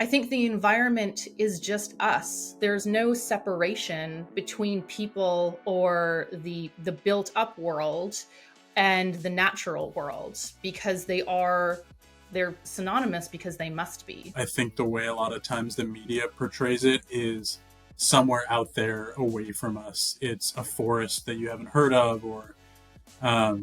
I think the environment is just us. There's no separation between people or the built up world and the natural world, because they're synonymous, because they must be. I think the way a lot of times the media portrays it is somewhere out there away from us. It's a forest that you haven't heard of, or a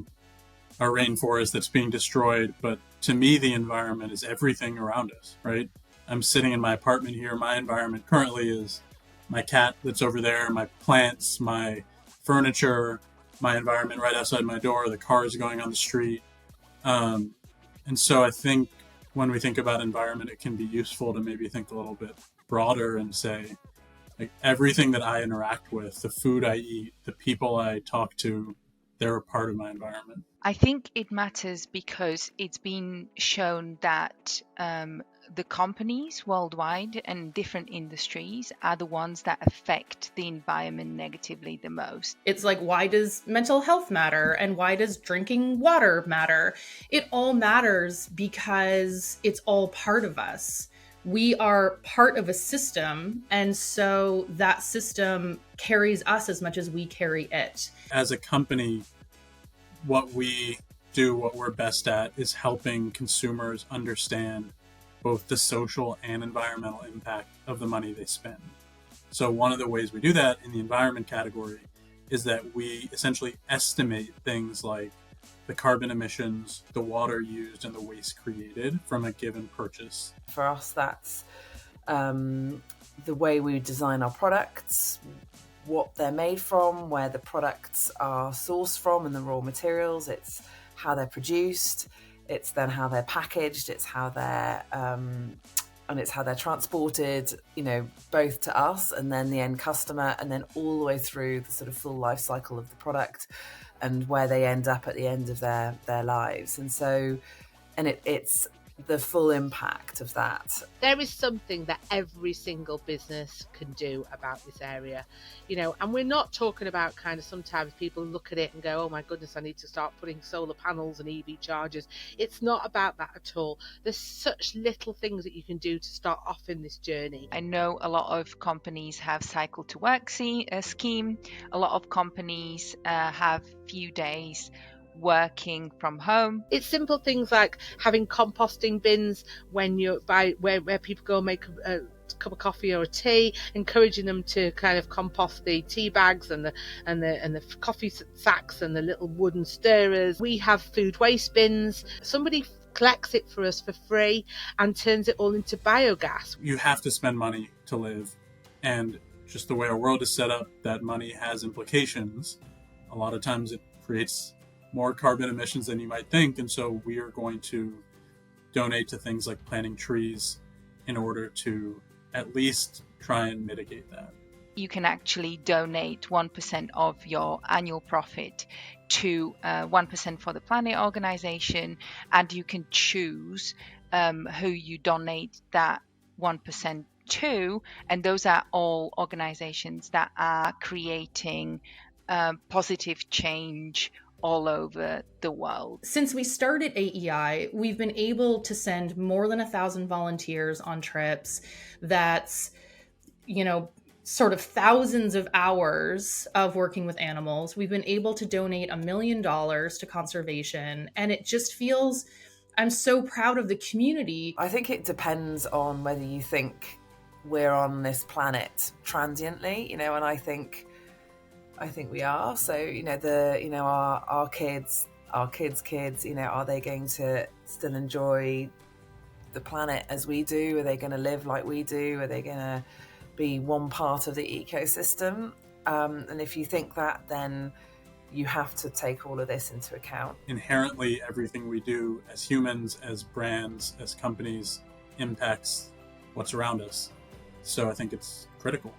rainforest that's being destroyed. But to me, the environment is everything around us, right? I'm sitting in my apartment here. My environment currently is my cat that's over there, my plants, my furniture, my environment right outside my door, the cars going on the street. And so I think when we think about environment, it can be useful to maybe think a little bit broader and say, like, everything that I interact with, the food I eat, the people I talk to, they're a part of my environment. I think it matters because it's been shown that the companies worldwide and different industries are the ones that affect the environment negatively the most. It's like, why does mental health matter? And why does drinking water matter? It all matters because it's all part of us. We are part of a system, and so that system carries us as much as we carry it. As a company, what we do, what we're best at, is helping consumers understand both the social and environmental impact of the money they spend. So one of the ways we do that in the environment category is that we essentially estimate things like the carbon emissions, the water used, and the waste created from a given purchase. For us, that's the way we design our products, what they're made from, where the products are sourced from and the raw materials. It's how they're produced, it's then how they're packaged, it's how they're and it's how they're transported, both to us and then the end customer, and then all the way through the sort of full life cycle of the product and where they end up at the end of their lives. And so, and it's the full impact of that. There is something that every single business can do about this area, and we're not talking about kind of, sometimes people look at it and go, oh my goodness, I need to start putting solar panels and EV chargers. It's not about that at all. There's such little things that you can do to start off in this journey. I know a lot of companies have cycle to work scheme. A lot of companies have few days working from home. It's simple things like having composting bins when you're where people go and make a cup of coffee or a tea, encouraging them to kind of compost the tea bags and the coffee sacks and the little wooden stirrers. We have food waste bins. Somebody collects it for us for free and turns it all into biogas. You have to spend money to live, and just the way our world is set up, that money has implications. A lot of times it creates more carbon emissions than you might think, and so we are going to donate to things like planting trees in order to at least try and mitigate that. You can actually donate 1% of your annual profit to 1% for the Planet organization, and you can choose who you donate that 1% to, and those are all organizations that are creating positive change all over the world. Since we started AEI, we've been able to send more than 1,000 volunteers on trips. That's, sort of thousands of hours of working with animals. We've been able to donate $1 million to conservation, and it just feels, I'm so proud of the community. I think it depends on whether you think we're on this planet transiently, and I think we are. So, our kids' kids, are they going to still enjoy the planet as we do? Are they going to live like we do? Are they going to be one part of the ecosystem? And if you think that, then you have to take all of this into account. Inherently, everything we do as humans, as brands, as companies, impacts what's around us. So I think it's critical.